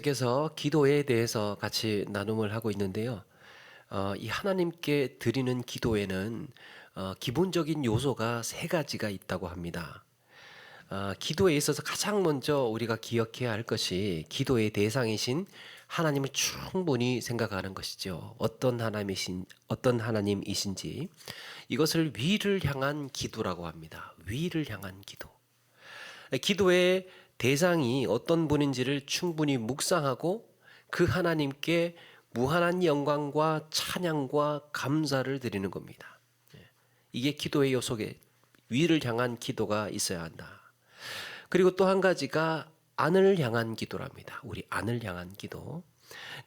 께서 기도에 대해서 같이 나눔을 하고 있는데요. 이 하나님께 드리는 기도에는 기본적인 요소가 세 가지가 있다고 합니다. 기도에 있어서 가장 먼저 우리가 기억해야 할 것이 기도의 대상이신 하나님을 충분히 생각하는 것이죠. 어떤 하나님이신지 이것을 위를 향한 기도라고 합니다. 위를 향한 기도. 기도의 대상이 어떤 분인지를 충분히 묵상하고 그 하나님께 무한한 영광과 찬양과 감사를 드리는 겁니다. 이게 기도의 요소에 위를 향한 기도가 있어야 한다. 그리고 또 한 가지가 안을 향한 기도랍니다. 우리 안을 향한 기도.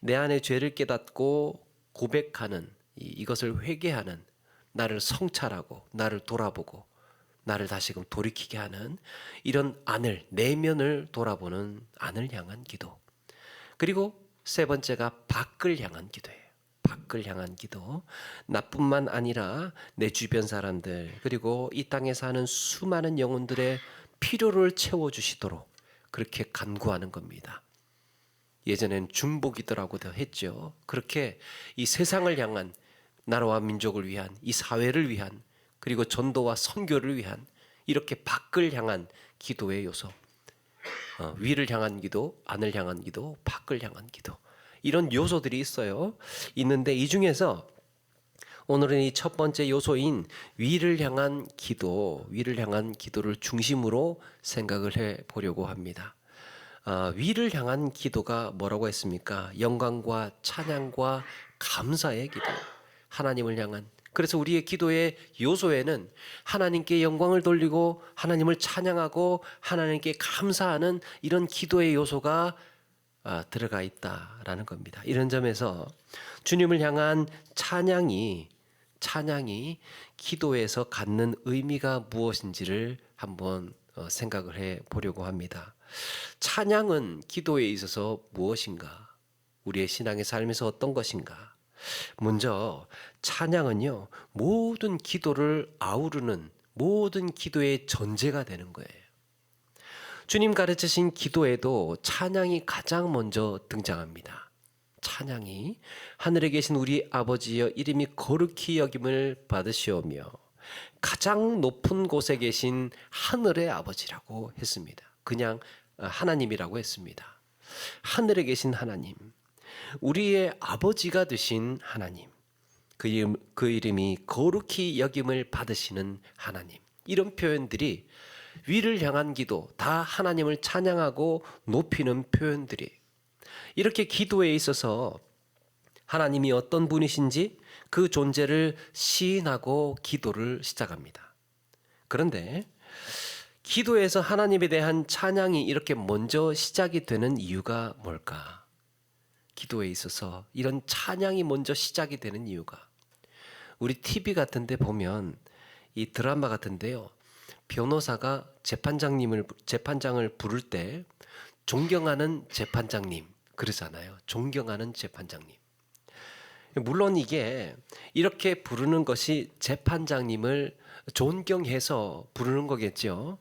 내 안의 죄를 깨닫고 고백하는 이것을 회개하는, 나를 성찰하고 나를 돌아보고 나를 다시금 돌이키게 하는 이런 안을, 내면을 돌아보는 안을 향한 기도. 그리고 세 번째가 밖을 향한 기도예요. 밖을 향한 기도. 나뿐만 아니라 내 주변 사람들, 그리고 이 땅에 사는 수많은 영혼들의 필요를 채워주시도록 그렇게 간구하는 겁니다. 예전엔 중보기도라고도 했죠. 그렇게 이 세상을 향한, 나라와 민족을 위한, 이 사회를 위한, 그리고 전도와 선교를 위한 이렇게 밖을 향한 기도의 요소. 위를 향한 기도, 안을 향한 기도, 밖을 향한 기도. 이런 요소들이 있는데 이 중에서 오늘은 이 첫 번째 요소인 위를 향한 기도를 중심으로 생각을 해 보려고 합니다. 위를 향한 기도가 뭐라고 했습니까? 영광과 찬양과 감사의 기도. 하나님을 향한. 그래서 우리의 기도의 요소에는 하나님께 영광을 돌리고 하나님을 찬양하고 하나님께 감사하는 이런 기도의 요소가 들어가 있다라는 겁니다. 이런 점에서 주님을 향한 찬양이 기도에서 갖는 의미가 무엇인지를 한번 생각을 해 보려고 합니다. 찬양은 기도에 있어서 무엇인가? 우리의 신앙의 삶에서 어떤 것인가? 먼저 찬양은요, 모든 기도를 아우르는, 모든 기도의 전제가 되는 거예요. 주님 가르치신 기도에도 찬양이 가장 먼저 등장합니다. 찬양이 하늘에 계신 우리 아버지여 이름이 거룩히 여김을 받으시오며 가장 높은 곳에 계신 하늘의 아버지라고 했습니다. 그냥 하나님이라고 했습니다. 하늘에 계신 하나님, 우리의 아버지가 되신 하나님, 그 이름이 거룩히 여김을 받으시는 하나님. 이런 표현들이 위를 향한 기도, 다 하나님을 찬양하고 높이는 표현들이, 이렇게 기도에 있어서 하나님이 어떤 분이신지 그 존재를 시인하고 기도를 시작합니다. 그런데 기도에서 하나님에 대한 찬양이 이렇게 먼저 시작이 되는 이유가 뭘까? 기도에 있어서 이런 찬양이 먼저 시작이 되는 이유가, 우리 TV 같은 데 보면 이 드라마 같은데요, 변호사가 재판장을 부를 때 존경하는 재판장님 그러잖아요. 존경하는 재판장님. 물론 이게 이렇게 부르는 것이 재판장님을 존경해서 부르는 거겠죠.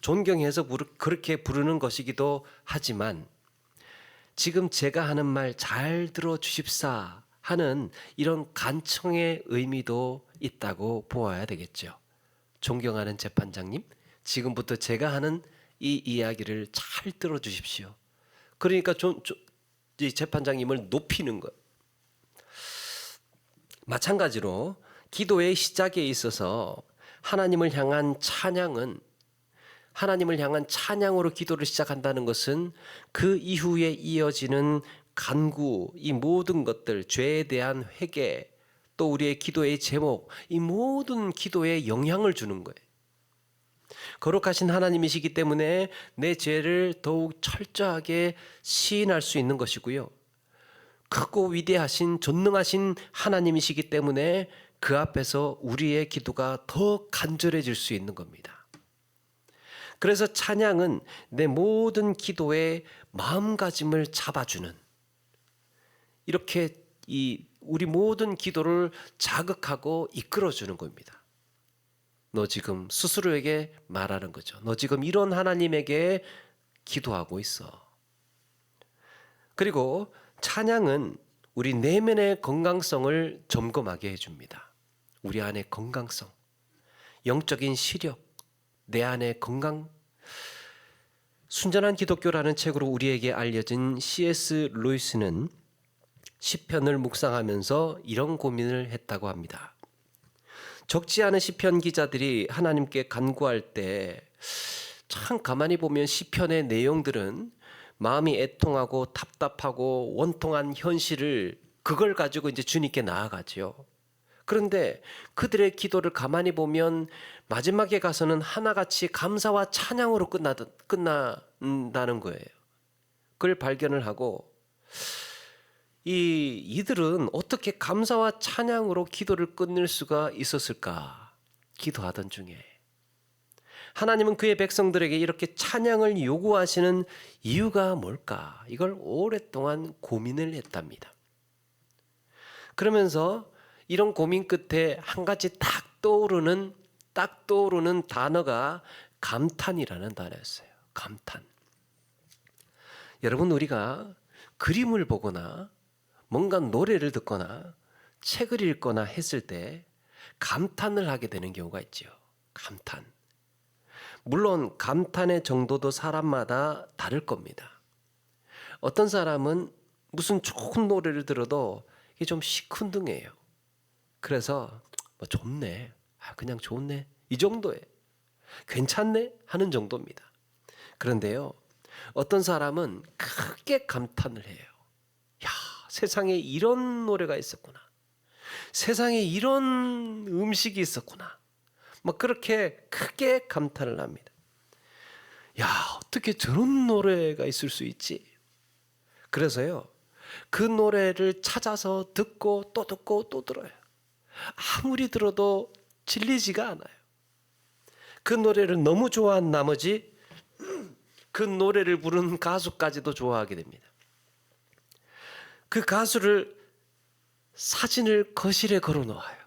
존경해서 그렇게 부르는 것이기도 하지만, 지금 제가 하는 말 잘 들어주십사 하는 이런 간청의 의미도 있다고 보아야 되겠죠. 존경하는 재판장님, 지금부터 제가 하는 이 이야기를 잘 들어주십시오. 그러니까 이 재판장님을 높이는 것. 마찬가지로 기도의 시작에 있어서 하나님을 향한 찬양으로 기도를 시작한다는 것은 그 이후에 이어지는 간구, 이 모든 것들, 죄에 대한 회개, 또 우리의 기도의 제목, 이 모든 기도에 영향을 주는 거예요. 거룩하신 하나님이시기 때문에 내 죄를 더욱 철저하게 시인할 수 있는 것이고요. 크고 위대하신 전능하신 하나님이시기 때문에 그 앞에서 우리의 기도가 더 간절해질 수 있는 겁니다. 그래서 찬양은 내 모든 기도의 마음가짐을 잡아주는, 이렇게 우리 모든 기도를 자극하고 이끌어주는 겁니다. 너 지금 스스로에게 말하는 거죠. 너 지금 이런 하나님에게 기도하고 있어. 그리고 찬양은 우리 내면의 건강성을 점검하게 해줍니다. 우리 안의 건강성, 영적인 시력, 내 안의 건강. 순전한 기독교라는 책으로 우리에게 알려진 C.S. 루이스는 시편을 묵상하면서 이런 고민을 했다고 합니다. 적지 않은 시편 기자들이 하나님께 간구할 때 참 가만히 보면 시편의 내용들은 마음이 애통하고 답답하고 원통한 현실을 그걸 가지고 이제 주님께 나아가지요. 그런데 그들의 기도를 가만히 보면 마지막에 가서는 하나같이 감사와 찬양으로 끝난다는 거예요. 그걸 발견을 하고 이들은 어떻게 감사와 찬양으로 기도를 끝낼 수가 있었을까? 기도하던 중에 하나님은 그의 백성들에게 이렇게 찬양을 요구하시는 이유가 뭘까? 이걸 오랫동안 고민을 했답니다. 그러면서 이런 고민 끝에 한 가지 딱 떠오르는 단어가 감탄이라는 단어였어요. 감탄. 여러분, 우리가 그림을 보거나 뭔가 노래를 듣거나 책을 읽거나 했을 때 감탄을 하게 되는 경우가 있죠. 감탄. 물론 감탄의 정도도 사람마다 다를 겁니다. 어떤 사람은 무슨 좋은 노래를 들어도 이게 좀 시큰둥해요. 그래서 뭐 좋네, 그냥 좋네, 이 정도에 괜찮네 하는 정도입니다. 그런데요, 어떤 사람은 크게 감탄을 해요. 야, 세상에 이런 노래가 있었구나. 세상에 이런 음식이 있었구나. 막 그렇게 크게 감탄을 합니다. 야, 어떻게 저런 노래가 있을 수 있지? 그래서요, 그 노래를 찾아서 듣고 또 듣고 또 들어요. 아무리 들어도 질리지가 않아요. 그 노래를 너무 좋아한 나머지 그 노래를 부른 가수까지도 좋아하게 됩니다. 그 가수를 사진을 거실에 걸어 놓아요.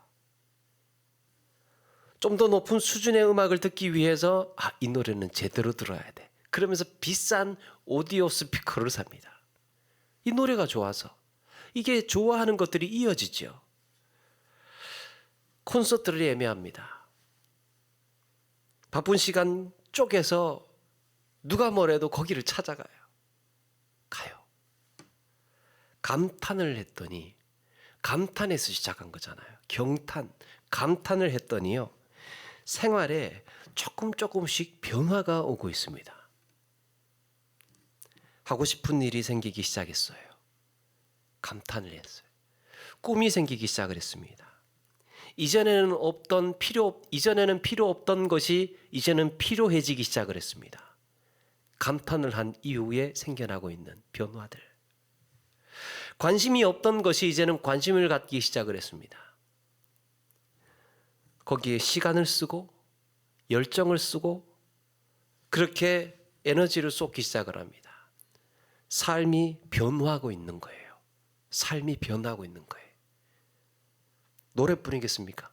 좀 더 높은 수준의 음악을 듣기 위해서 이 노래는 제대로 들어야 돼. 그러면서 비싼 오디오 스피커를 삽니다. 이 노래가 좋아서. 이게 좋아하는 것들이 이어지죠. 콘서트를 예매합니다. 바쁜 시간 쪼개서 누가 뭐래도 거기를 찾아가요. 가요. 감탄을 했더니, 감탄에서 시작한 거잖아요. 경탄, 감탄을 했더니요, 생활에 조금씩 변화가 오고 있습니다. 하고 싶은 일이 생기기 시작했어요. 감탄을 했어요. 꿈이 생기기 시작을 했습니다. 이전에는 필요 없던 것이 이제는 필요해지기 시작을 했습니다. 감탄을 한 이후에 생겨나고 있는 변화들. 관심이 없던 것이 이제는 관심을 갖기 시작을 했습니다. 거기에 시간을 쓰고 열정을 쓰고 그렇게 에너지를 쏟기 시작을 합니다. 삶이 변화하고 있는 거예요. 삶이 변하고 있는 거예요. 노래뿐이겠습니까?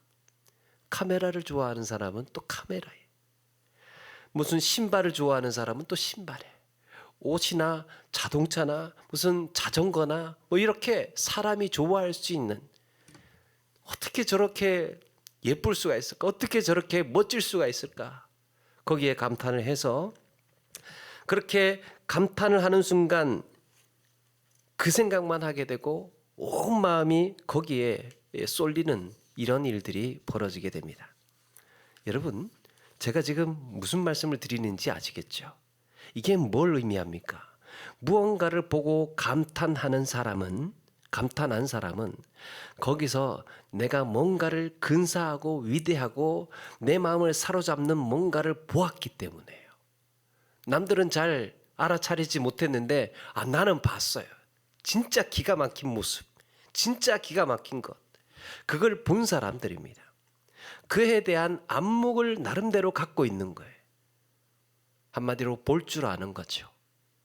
카메라를 좋아하는 사람은 또 카메라에, 무슨 신발을 좋아하는 사람은 또 신발에, 옷이나 자동차나 무슨 자전거나 뭐 이렇게 사람이 좋아할 수 있는, 어떻게 저렇게 예쁠 수가 있을까? 어떻게 저렇게 멋질 수가 있을까? 거기에 감탄을 해서, 그렇게 감탄을 하는 순간 그 생각만 하게 되고 온 마음이 거기에 쏠리는 이런 일들이 벌어지게 됩니다. 여러분, 제가 지금 무슨 말씀을 드리는지 아시겠죠? 이게 뭘 의미합니까? 무언가를 보고 감탄한 사람은 거기서 내가 뭔가를 근사하고 위대하고 내 마음을 사로잡는 뭔가를 보았기 때문에요. 남들은 잘 알아차리지 못했는데 나는 봤어요. 진짜 기가 막힌 모습, 진짜 기가 막힌 것, 그걸 본 사람들입니다. 그에 대한 안목을 나름대로 갖고 있는 거예요. 한마디로 볼 줄 아는 거죠.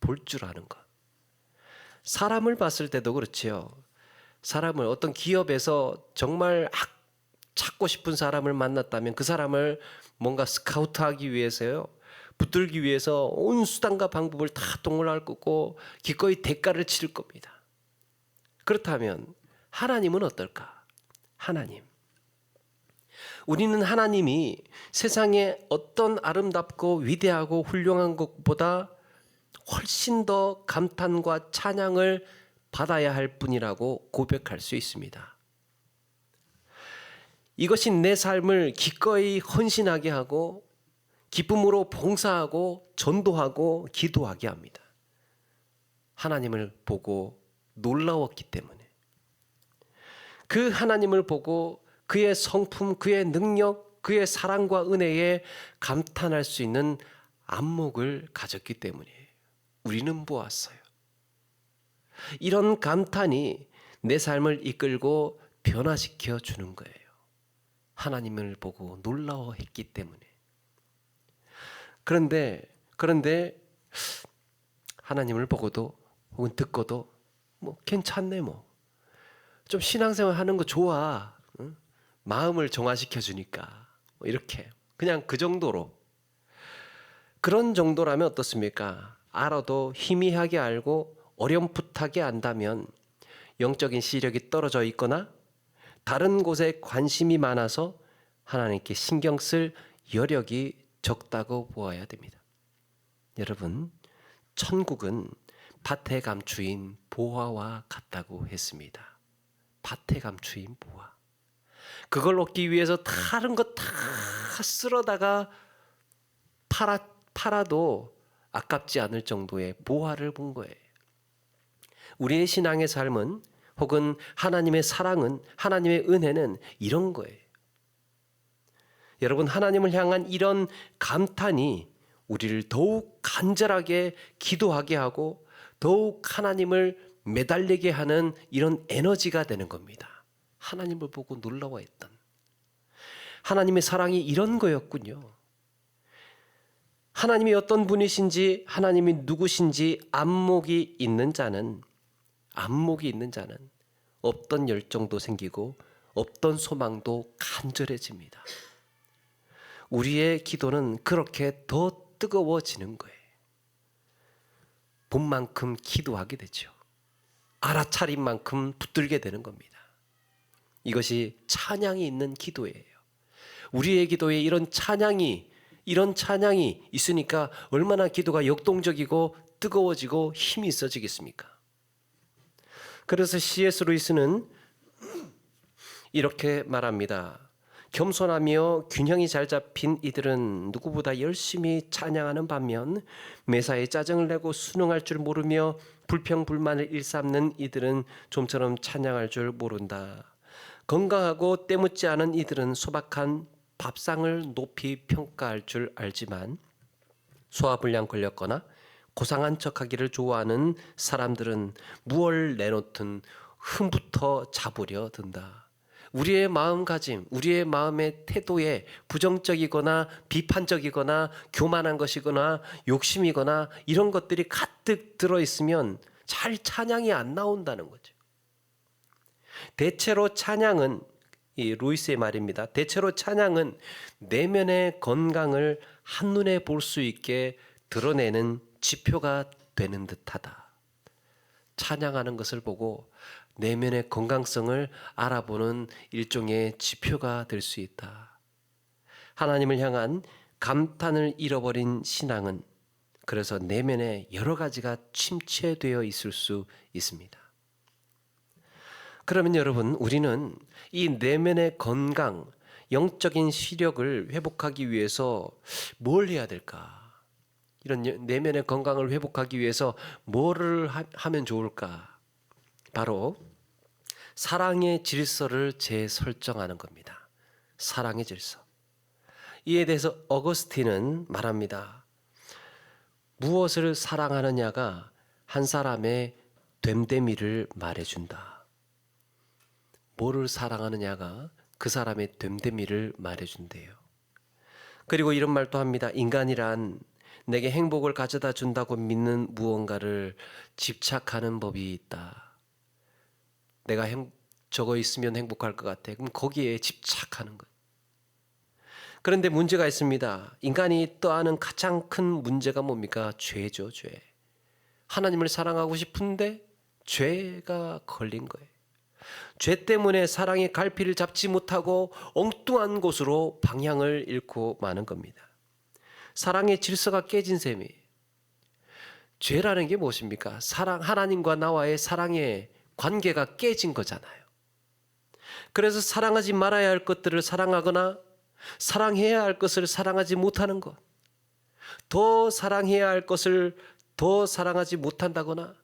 볼 줄 아는 것. 사람을 봤을 때도 그렇지요. 사람을 어떤 기업에서 정말 찾고 싶은 사람을 만났다면 그 사람을 뭔가 스카우트하기 위해서요, 붙들기 위해서 온 수단과 방법을 다 동원할 거고 기꺼이 대가를 치를 겁니다. 그렇다면 하나님은 어떨까? 하나님. 우리는 하나님이 세상에 어떤 아름답고 위대하고 훌륭한 것보다 훨씬 더 감탄과 찬양을 받아야 할 뿐이라고 고백할 수 있습니다. 이것이 내 삶을 기꺼이 헌신하게 하고 기쁨으로 봉사하고 전도하고 기도하게 합니다. 하나님을 보고 놀라웠기 때문에. 그 하나님을 보고 그의 성품, 그의 능력, 그의 사랑과 은혜에 감탄할 수 있는 안목을 가졌기 때문에 우리는 보았어요. 이런 감탄이 내 삶을 이끌고 변화시켜 주는 거예요. 하나님을 보고 놀라워했기 때문에. 그런데 하나님을 보고도 혹은 듣고도 뭐 괜찮네 뭐. 좀 신앙생활 하는 거 좋아. 응? 마음을 정화시켜 주니까. 뭐 이렇게 그냥 그 정도로. 그런 정도라면 어떻습니까? 알아도 희미하게 알고 어렴풋하게 안다면 영적인 시력이 떨어져 있거나 다른 곳에 관심이 많아서 하나님께 신경 쓸 여력이 적다고 보아야 됩니다. 여러분, 천국은 밭에 감추인 보화와 같다고 했습니다. 밭에 감추인 보화. 그걸 얻기 위해서 다른 거 다 쓸어다가 팔아도 아깝지 않을 정도의 보화를 본 거예요. 우리의 신앙의 삶은 혹은 하나님의 사랑은, 하나님의 은혜는 이런 거예요. 여러분, 하나님을 향한 이런 감탄이 우리를 더욱 간절하게 기도하게 하고 더욱 하나님을 매달리게 하는 이런 에너지가 되는 겁니다. 하나님을 보고 놀라워했던 하나님의 사랑이 이런 거였군요. 하나님이 어떤 분이신지, 하나님이 누구신지 안목이 있는 자는 없던 열정도 생기고 없던 소망도 간절해집니다. 우리의 기도는 그렇게 더 뜨거워지는 거예요. 본 만큼 기도하게 되죠. 알아차린 만큼 붙들게 되는 겁니다. 이것이 찬양이 있는 기도예요. 우리의 기도에 이런 찬양이 있으니까 얼마나 기도가 역동적이고 뜨거워지고 힘이 있어지겠습니까? 그래서 C.S. 루이스는 이렇게 말합니다. 겸손하며 균형이 잘 잡힌 이들은 누구보다 열심히 찬양하는 반면 매사에 짜증을 내고 순응할 줄 모르며 불평불만을 일삼는 이들은 좀처럼 찬양할 줄 모른다. 건강하고 때묻지 않은 이들은 소박한 밥상을 높이 평가할 줄 알지만 소화불량 걸렸거나 고상한 척하기를 좋아하는 사람들은 무얼 내놓든 흠부터 잡으려 든다. 우리의 마음가짐, 우리의 마음의 태도에 부정적이거나 비판적이거나 교만한 것이거나 욕심이거나 이런 것들이 가득 들어있으면 잘 찬양이 안 나온다는 거죠. 대체로 찬양은, 이 루이스의 말입니다. 대체로 찬양은 내면의 건강을 한눈에 볼 수 있게 드러내는 지표가 되는 듯하다. 찬양하는 것을 보고 내면의 건강성을 알아보는 일종의 지표가 될 수 있다. 하나님을 향한 감탄을 잃어버린 신앙은 그래서 내면에 여러 가지가 침체되어 있을 수 있습니다. 그러면 여러분, 우리는 이 내면의 건강, 영적인 시력을 회복하기 위해서 뭘 해야 될까? 이런 내면의 건강을 회복하기 위해서 뭐를 하면 좋을까? 바로 사랑의 질서를 재설정하는 겁니다. 사랑의 질서. 이에 대해서 어거스틴은 말합니다. 무엇을 사랑하느냐가 한 사람의 됨됨이를 말해준다. 뭐를 사랑하느냐가 그 사람의 됨됨이를 말해준대요. 그리고 이런 말도 합니다. 인간이란 내게 행복을 가져다 준다고 믿는 무언가를 집착하는 법이 있다. 내가 저거 있으면 행복할 것 같아. 그럼 거기에 집착하는 것. 그런데 문제가 있습니다. 인간이 떠안은 가장 큰 문제가 뭡니까? 죄죠, 죄. 하나님을 사랑하고 싶은데 죄가 걸린 거예요. 죄 때문에 사랑의 갈피를 잡지 못하고 엉뚱한 곳으로 방향을 잃고 마는 겁니다. 사랑의 질서가 깨진 셈이. 죄라는 게 무엇입니까? 하나님과 나와의 사랑의 관계가 깨진 거잖아요. 그래서 사랑하지 말아야 할 것들을 사랑하거나 사랑해야 할 것을 사랑하지 못하는 것, 더 사랑해야 할 것을 더 사랑하지 못한다거나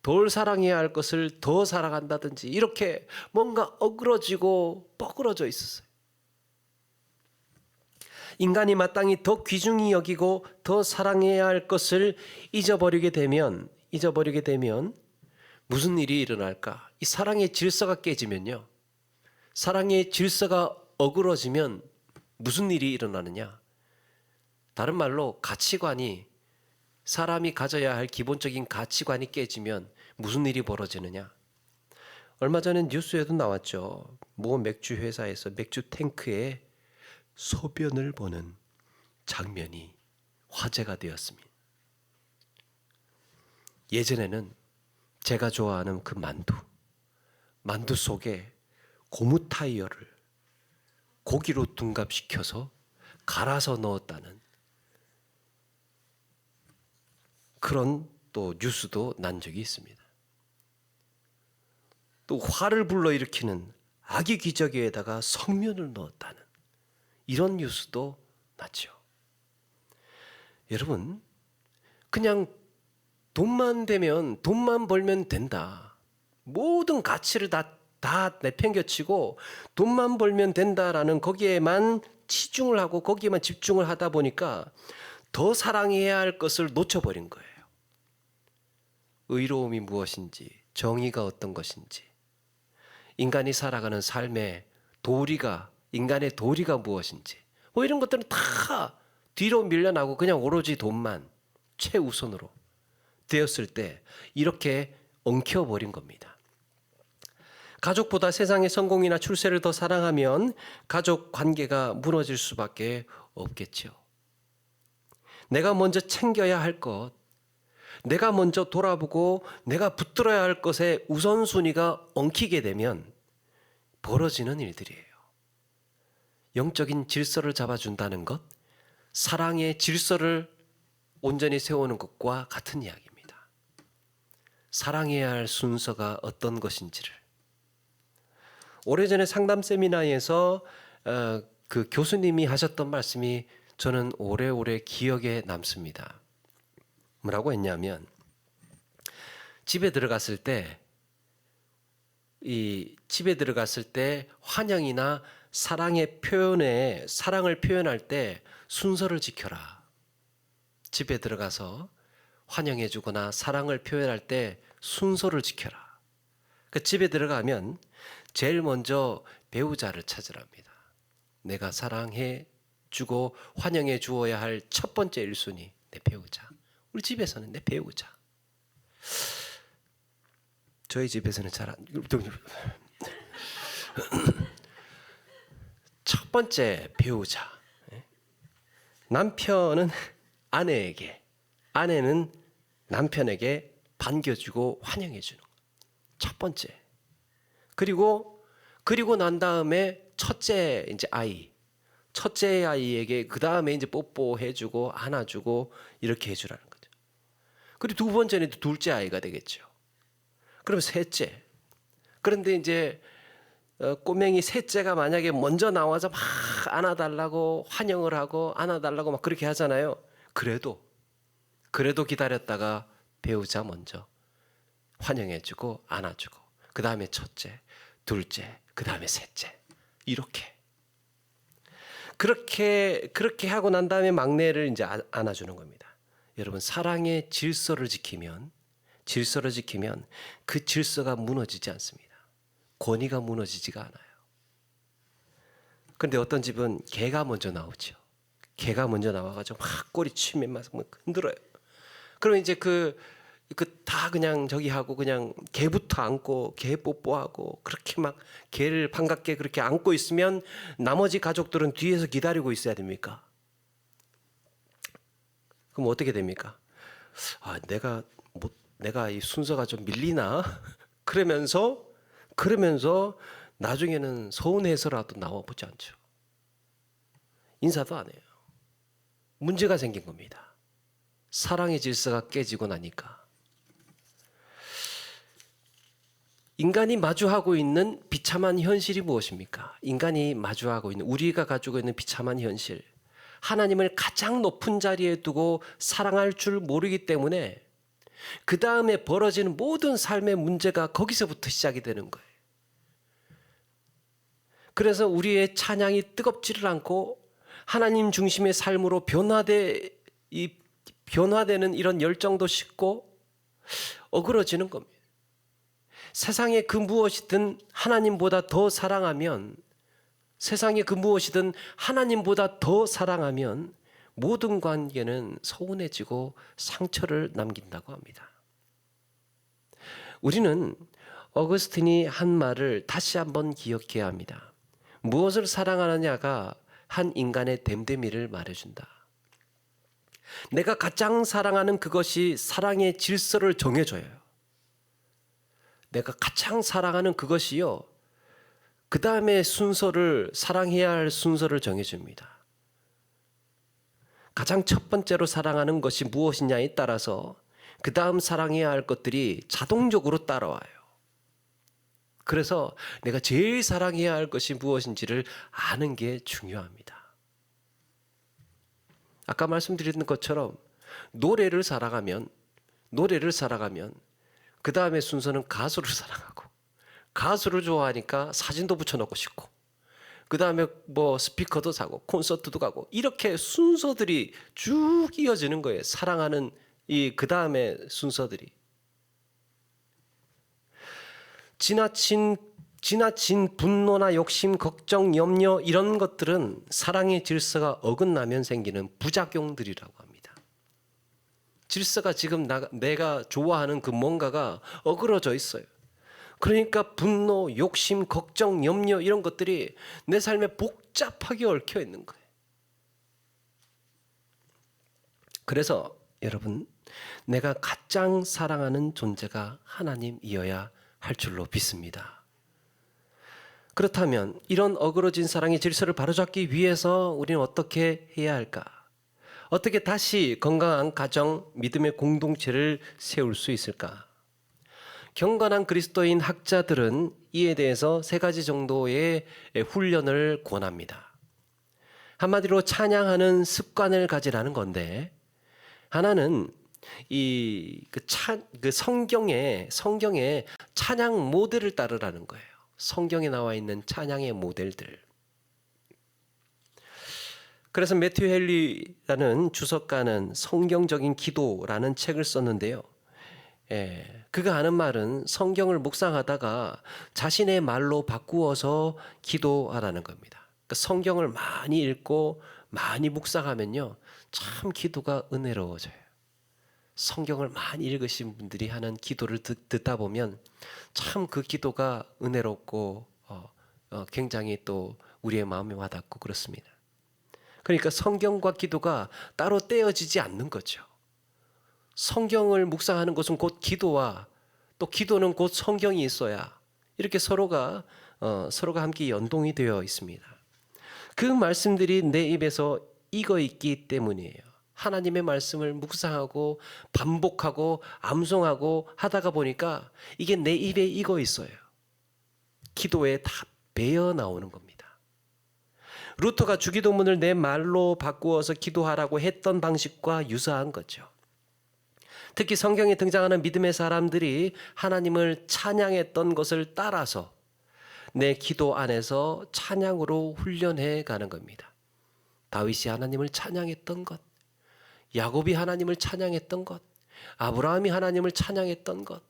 덜 사랑해야 할 것을 더 사랑한다든지 이렇게 뭔가 어그러지고 뻐그러져 있었어요. 인간이 마땅히 더 귀중히 여기고 더 사랑해야 할 것을 잊어버리게 되면 무슨 일이 일어날까? 이 사랑의 질서가 깨지면요. 사랑의 질서가 어그러지면 무슨 일이 일어나느냐? 다른 말로 가치관이, 사람이 가져야 할 기본적인 가치관이 깨지면 무슨 일이 벌어지느냐? 얼마 전에 뉴스에도 나왔죠. 모 맥주 회사에서 맥주 탱크에 소변을 보는 장면이 화제가 되었습니다. 예전에는 제가 좋아하는 그 만두 속에 고무 타이어를 고기로 둔갑시켜서 갈아서 넣었다는 그런 또 뉴스도 난 적이 있습니다. 또 화를 불러일으키는 아기 기저귀에다가 석면을 넣었다는 이런 뉴스도 났죠. 여러분, 그냥 돈만 벌면 된다. 모든 가치를 다 내팽겨치고 돈만 벌면 된다라는 거기에만 치중을 하고 거기에만 집중을 하다 보니까 더 사랑해야 할 것을 놓쳐버린 거예요. 의로움이 무엇인지, 정의가 어떤 것인지, 인간이 살아가는 삶의 인간의 도리가 무엇인지, 뭐 이런 것들은 다 뒤로 밀려나고 그냥 오로지 돈만 최우선으로 되었을 때 이렇게 엉켜버린 겁니다. 가족보다 세상의 성공이나 출세를 더 사랑하면 가족 관계가 무너질 수밖에 없겠죠. 내가 먼저 챙겨야 할 것, 내가 먼저 돌아보고 내가 붙들어야 할 것에 우선순위가 엉키게 되면 벌어지는 일들이에요. 영적인 질서를 잡아준다는 것, 사랑의 질서를 온전히 세우는 것과 같은 이야기입니다. 사랑해야 할 순서가 어떤 것인지를. 오래전에 상담 세미나에서 그 교수님이 하셨던 말씀이 저는 오래오래 기억에 남습니다. 뭐라고 했냐면, 집에 들어갔을 때 환영이나 사랑을 표현할 때 순서를 지켜라. 집에 들어가서 환영해 주거나 사랑을 표현할 때 순서를 지켜라. 그 집에 들어가면 제일 먼저 배우자를 찾으랍니다. 내가 사랑해 주고 환영해 주어야 할 첫 번째 1순위, 내 배우자. 우리 집에서는 내 배우자. 저희 집에서는 첫 번째 배우자. 남편은 아내에게, 아내는 남편에게 반겨주고 환영해주는 것. 첫 번째. 그리고 난 다음에 첫째 아이에게 그 다음에 이제 뽀뽀해주고 안아주고 이렇게 해주라는 거죠. 그리고 두 번째는 둘째 아이가 되겠죠. 그럼 셋째. 그런데 이제 꼬맹이 셋째가 만약에 먼저 나와서 막 안아달라고 환영을 하고 안아달라고 막 그렇게 하잖아요. 그래도 기다렸다가 배우자 먼저 환영해주고 안아주고 그 다음에 첫째, 둘째, 그 다음에 셋째. 그렇게 하고 난 다음에 막내를 이제 안아주는 겁니다. 여러분, 사랑의 질서를 지키면 그 질서가 무너지지 않습니다. 권위가 무너지지가 않아요. 그런데 어떤 집은 개가 먼저 나오죠. 개가 먼저 나와가지고 막 꼬리치면 막 흔들어요. 그러면 이제 그 그 다 그냥 저기 하고 그냥 개부터 안고 개 뽀뽀하고 그렇게 막 개를 반갑게 그렇게 안고 있으면 나머지 가족들은 뒤에서 기다리고 있어야 됩니까? 그럼 어떻게 됩니까? 아, 내가 이 순서가 좀 밀리나? 그러면서 나중에는 서운해서라도 나와보지 않죠. 인사도 안 해요. 문제가 생긴 겁니다. 사랑의 질서가 깨지고 나니까. 인간이 마주하고 있는 비참한 현실이 무엇입니까? 인간이 마주하고 있는, 우리가 가지고 있는 비참한 현실. 하나님을 가장 높은 자리에 두고 사랑할 줄 모르기 때문에 그 다음에 벌어지는 모든 삶의 문제가 거기서부터 시작이 되는 거예요. 그래서 우리의 찬양이 뜨겁지를 않고 하나님 중심의 삶으로 변화되는 이런 열정도 식고 어그러지는 겁니다. 세상에 그 무엇이든 하나님보다 더 사랑하면, 세상에 그 무엇이든 하나님보다 더 사랑하면 모든 관계는 서운해지고 상처를 남긴다고 합니다. 우리는 어거스틴이 한 말을 다시 한번 기억해야 합니다. 무엇을 사랑하느냐가 한 인간의 됨됨이를 말해준다. 내가 가장 사랑하는 그것이 사랑의 질서를 정해줘요. 내가 가장 사랑하는 그것이요, 그 다음에 순서를, 사랑해야 할 순서를 정해줍니다. 가장 첫 번째로 사랑하는 것이 무엇이냐에 따라서 그 다음 사랑해야 할 것들이 자동적으로 따라와요. 그래서 내가 제일 사랑해야 할 것이 무엇인지를 아는 게 중요합니다. 아까 말씀드린 것처럼 노래를 사랑하면 그 다음에 순서는 가수를 사랑하고, 가수를 좋아하니까 사진도 붙여놓고 싶고, 그 다음에 뭐 스피커도 사고 콘서트도 가고, 이렇게 순서들이 쭉 이어지는 거예요. 사랑하는 그 다음에 순서들이. 지나친 분노나 욕심, 걱정, 염려, 이런 것들은 사랑의 질서가 어긋나면 생기는 부작용들이라고 합니다. 질서가 지금 내가 좋아하는 그 뭔가가 어그러져 있어요. 그러니까 분노, 욕심, 걱정, 염려, 이런 것들이 내 삶에 복잡하게 얽혀 있는 거예요. 그래서 여러분, 내가 가장 사랑하는 존재가 하나님이어야 할 줄로 믿습니다. 그렇다면 이런 어그러진 사랑의 질서를 바로잡기 위해서 우리는 어떻게 해야 할까? 어떻게 다시 건강한 가정, 믿음의 공동체를 세울 수 있을까? 경건한 그리스도인 학자들은 이에 대해서 3가지 정도의 훈련을 권합니다. 한마디로 찬양하는 습관을 가지라는 건데, 하나는 성경의 찬양 모델을 따르라는 거예요. 성경에 나와 있는 찬양의 모델들. 그래서 매튜 헨리라는 주석가는 성경적인 기도라는 책을 썼는데요. 그가 하는 말은 성경을 묵상하다가 자신의 말로 바꾸어서 기도하라는 겁니다. 그러니까 성경을 많이 읽고 많이 묵상하면요, 참 기도가 은혜로워져요. 성경을 많이 읽으신 분들이 하는 기도를 듣다 보면 참 그 기도가 은혜롭고 굉장히 또 우리의 마음에 와닿고 그렇습니다. 그러니까 성경과 기도가 따로 떼어지지 않는 거죠. 성경을 묵상하는 것은 곧 기도와, 또 기도는 곧 성경이 있어야 이렇게 서로가 함께 연동이 되어 있습니다. 그 말씀들이 내 입에서 익어 있기 때문이에요. 하나님의 말씀을 묵상하고 반복하고 암송하고 하다가 보니까 이게 내 입에 익어 있어요. 기도에 다 배어 나오는 겁니다. 루터가 주기도문을 내 말로 바꾸어서 기도하라고 했던 방식과 유사한 거죠. 특히 성경에 등장하는 믿음의 사람들이 하나님을 찬양했던 것을 따라서 내 기도 안에서 찬양으로 훈련해 가는 겁니다. 다윗이 하나님을 찬양했던 것, 야곱이 하나님을 찬양했던 것, 아브라함이 하나님을 찬양했던 것,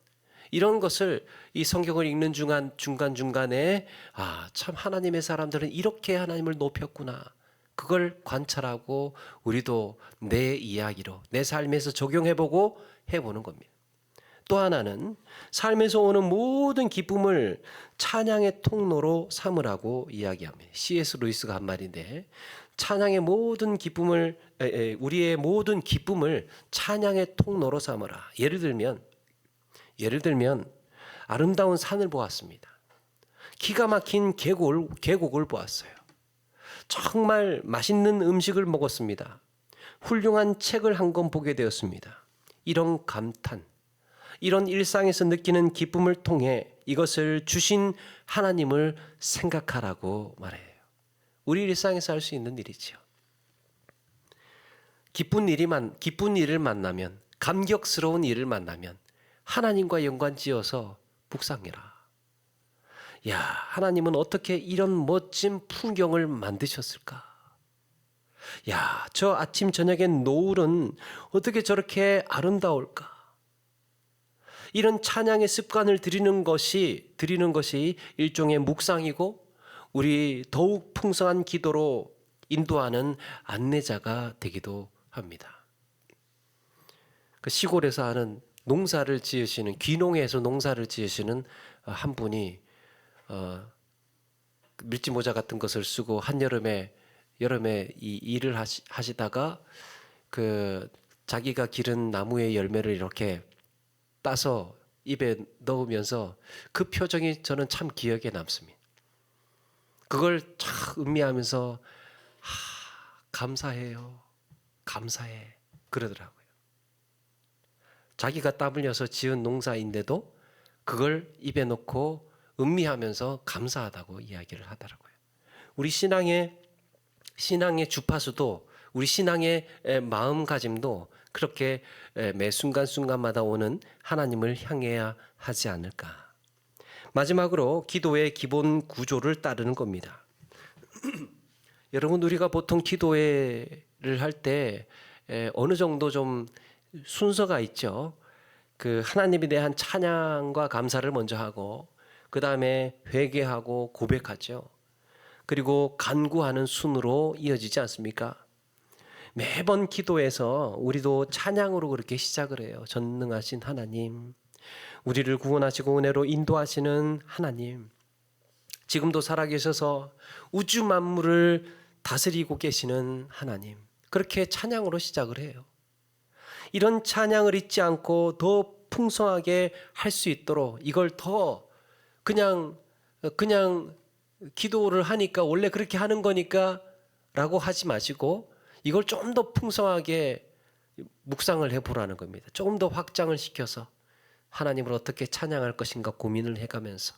이런 것을 이 성경을 읽는 중간중간에 참 하나님의 사람들은 이렇게 하나님을 높였구나, 그걸 관찰하고 우리도 내 이야기로 내 삶에서 적용해보고 해보는 겁니다. 또 하나는 삶에서 오는 모든 기쁨을 찬양의 통로로 삼으라고 이야기합니다. C.S. 루이스가 한 말인데, 찬양의 모든 기쁨을 우리의 모든 기쁨을 찬양의 통로로 삼으라. 예를 들면 아름다운 산을 보았습니다. 기가 막힌 계곡을 보았어요. 정말 맛있는 음식을 먹었습니다. 훌륭한 책을 한 권 보게 되었습니다. 이런 감탄, 이런 일상에서 느끼는 기쁨을 통해 이것을 주신 하나님을 생각하라고 말해요. 우리 일상에서 할 수 있는 일이죠. 기쁜 일을 만나면, 감격스러운 일을 만나면 하나님과 연관지어서 묵상해라. 야, 하나님은 어떻게 이런 멋진 풍경을 만드셨을까? 야, 저 아침 저녁의 노을은 어떻게 저렇게 아름다울까? 이런 찬양의 습관을 들이는 것이 일종의 묵상이고 우리 더욱 풍성한 기도로 인도하는 안내자가 되기도 합니다. 그 시골에서 하는 농사를 지으시는, 귀농해서 농사를 지으시는 한 분이 밀짚 모자 같은 것을 쓰고 여름에 이 일을 하시다가 그 자기가 기른 나무의 열매를 이렇게 따서 입에 넣으면서 그 표정이 저는 참 기억에 남습니다. 그걸 참 음미하면서 감사해요. 감사해. 그러더라고요. 자기가 땀 흘려서 지은 농사인데도 그걸 입에 넣고 음미하면서 감사하다고 이야기를 하더라고요. 우리 신앙의 주파수도, 우리 신앙의 마음가짐도 그렇게 매 순간순간마다 오는 하나님을 향해야 하지 않을까. 마지막으로 기도의 기본 구조를 따르는 겁니다. 여러분, 우리가 보통 기도를 할 때 어느 정도 좀 순서가 있죠. 그 하나님에 대한 찬양과 감사를 먼저 하고, 그 다음에 회개하고 고백하죠. 그리고 간구하는 순으로 이어지지 않습니까? 매번 기도에서 우리도 찬양으로 그렇게 시작을 해요. 전능하신 하나님, 우리를 구원하시고 은혜로 인도하시는 하나님, 지금도 살아계셔서 우주 만물을 다스리고 계시는 하나님, 그렇게 찬양으로 시작을 해요. 이런 찬양을 잊지 않고 더 풍성하게 할 수 있도록 이걸 더 그냥 기도를 하니까 원래 그렇게 하는 거니까 라고 하지 마시고 이걸 좀 더 풍성하게 묵상을 해보라는 겁니다. 조금 더 확장을 시켜서 하나님을 어떻게 찬양할 것인가 고민을 해가면서,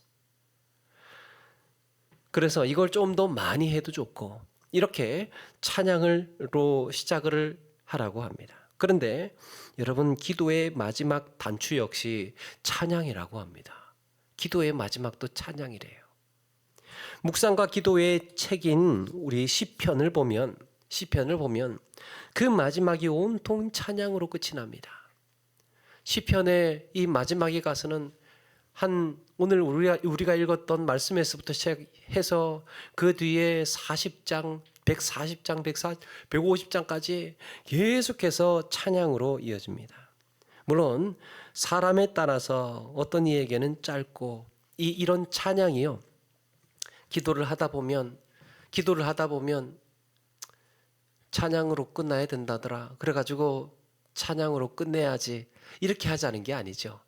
그래서 이걸 좀 더 많이 해도 좋고 이렇게 찬양으로 시작을 하라고 합니다. 그런데 여러분, 기도의 마지막 단추 역시 찬양이라고 합니다. 기도의 마지막도 찬양이래요. 묵상과 기도의 책인 우리 시편을 보면 그 마지막이 온통 찬양으로 끝이 납니다. 시편의 이 마지막에 가서는 오늘 우리가 읽었던 말씀에서부터 시작해서 그 뒤에 40장, 140장, 150장까지 계속해서 찬양으로 이어집니다. 물론 사람에 따라서 어떤 이에게는 짧고 이런 찬양이요, 기도를 하다 보면 찬양으로 끝나야 된다더라, 그래가지고 찬양으로 끝내야지, 이렇게 하자는 게 아니죠.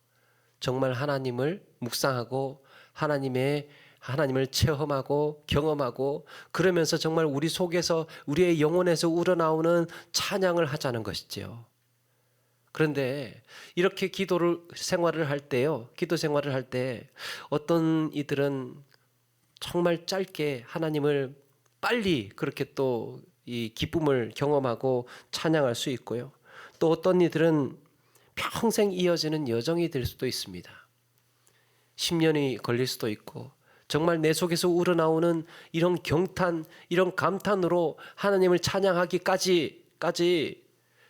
정말 하나님을 묵상하고 하나님을 체험하고 경험하고 그러면서 정말 우리 속에서, 우리의 영혼에서 우러나오는 찬양을 하자는 것이죠. 그런데 이렇게 기도 생활을 할 때 어떤 이들은 정말 짧게 하나님을 빨리 그렇게 또 이 기쁨을 경험하고 찬양할 수 있고요. 또 어떤 이들은 평생 이어지는 여정이 될 수도 있습니다. 10년이 걸릴 수도 있고, 정말 내 속에서 우러나오는 이런 경탄, 이런 감탄으로 하나님을 찬양하기까지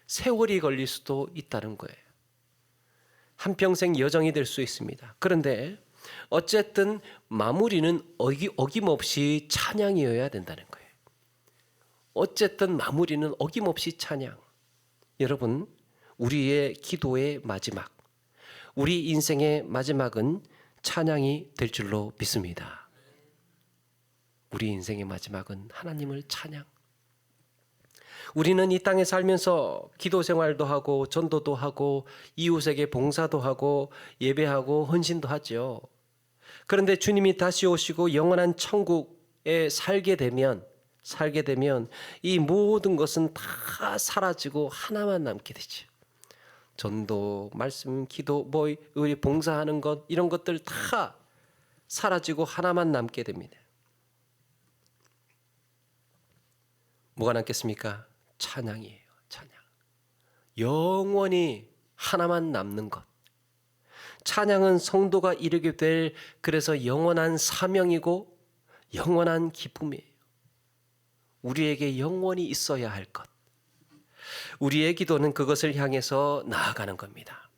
세월이 걸릴 수도 있다는 거예요. 한평생 여정이 될 수 있습니다. 그런데 어쨌든 마무리는 어김없이 찬양이어야 된다는 거예요. 어쨌든 마무리는 어김없이 찬양. 여러분, 우리의 기도의 마지막, 우리 인생의 마지막은 찬양이 될 줄로 믿습니다. 우리 인생의 마지막은 하나님을 찬양. 우리는 이 땅에 살면서 기도 생활도 하고 전도도 하고 이웃에게 봉사도 하고 예배하고 헌신도 하죠. 그런데 주님이 다시 오시고 영원한 천국에 살게 되면 이 모든 것은 다 사라지고 하나만 남게 되죠. 전도, 말씀, 기도, 우리 봉사하는 것 이런 것들 다 사라지고 하나만 남게 됩니다. 뭐가 남겠습니까? 찬양이에요. 찬양. 영원히 하나만 남는 것. 찬양은 성도가 이루게 될 그래서 영원한 사명이고 영원한 기쁨이에요. 우리에게 영원히 있어야 할 것. 우리의 기도는 그것을 향해서 나아가는 겁니다.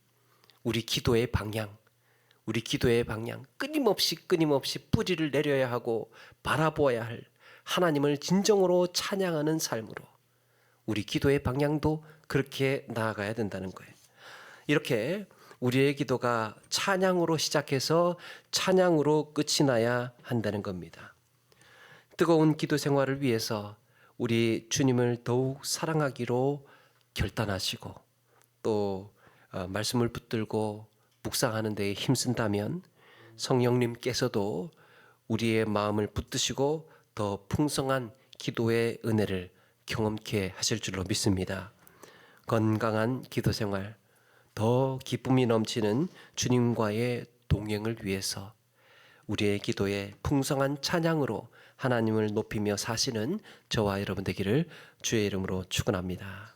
우리 기도의 방향 끊임없이 뿌리를 내려야 하고 바라보아야 할 하나님을 진정으로 찬양하는 삶으로 우리 기도의 방향도 그렇게 나아가야 된다는 거예요. 이렇게 우리의 기도가 찬양으로 시작해서 찬양으로 끝이 나야 한다는 겁니다. 뜨거운 기도 생활을 위해서 우리 주님을 더욱 사랑하기로 결단하시고 또 말씀을 붙들고 묵상하는 데에 힘쓴다면 성령님께서도 우리의 마음을 붙드시고 더 풍성한 기도의 은혜를 경험케 하실 줄로 믿습니다. 건강한 기도 생활, 더 기쁨이 넘치는 주님과의 동행을 위해서 우리의 기도에 풍성한 찬양으로 하나님을 높이며 사시는 저와 여러분 되기를 주의 이름으로 축원합니다.